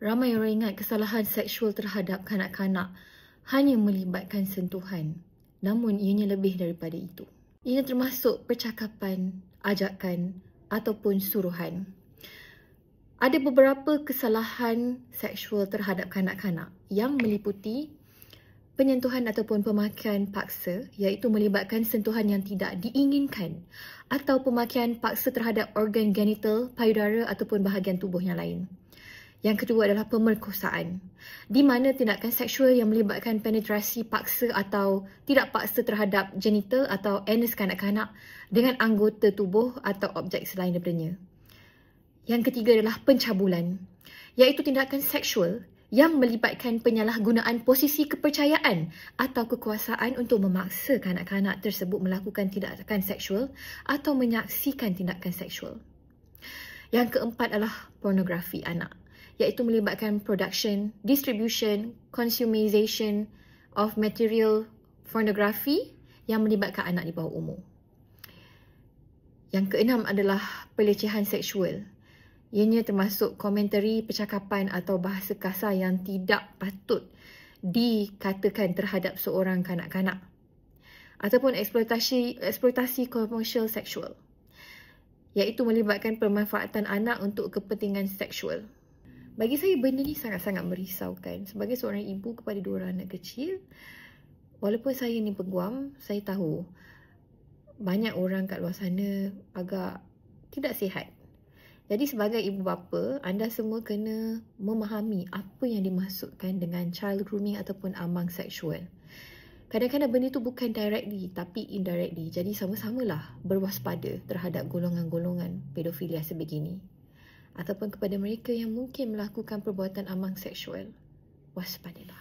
Ramai orang ingat kesalahan seksual terhadap kanak-kanak hanya melibatkan sentuhan. Namun ianya lebih daripada itu. Ia termasuk percakapan, ajakan ataupun suruhan. Ada beberapa kesalahan seksual terhadap kanak-kanak yang meliputi penyentuhan ataupun pemakaian paksa, iaitu melibatkan sentuhan yang tidak diinginkan atau pemakaian paksa terhadap organ genital, payudara ataupun bahagian tubuh yang lain. Yang kedua adalah pemerkosaan, di mana tindakan seksual yang melibatkan penetrasi paksa atau tidak paksa terhadap genital atau anus kanak-kanak dengan anggota tubuh atau objek selain daripadanya. Yang ketiga adalah pencabulan, iaitu tindakan seksual yang melibatkan penyalahgunaan posisi kepercayaan atau kekuasaan untuk memaksa kanak-kanak tersebut melakukan tindakan seksual atau menyaksikan tindakan seksual. Yang keempat adalah pornografi anak, iaitu melibatkan production, distribution, consumization of material pornography yang melibatkan anak di bawah umur. Yang keenam adalah pelecehan seksual. Ianya termasuk komentari, percakapan atau bahasa kasar yang tidak patut dikatakan terhadap seorang kanak-kanak. Ataupun eksploitasi komersial seksual, iaitu melibatkan pemanfaatan anak untuk kepentingan seksual. Bagi saya benda ni sangat-sangat merisaukan. Sebagai seorang ibu kepada dua anak kecil, walaupun saya ni peguam, saya tahu banyak orang kat luar sana agak tidak sihat. Jadi sebagai ibu bapa, anda semua kena memahami apa yang dimaksudkan dengan child grooming ataupun ambang seksual. Kadang-kadang benda tu bukan directly tapi indirectly. Jadi sama-samalah berwaspada terhadap golongan-golongan pedofilia sebegini. Ataupun kepada mereka yang mungkin melakukan perbuatan ambang seksual, waspadalah.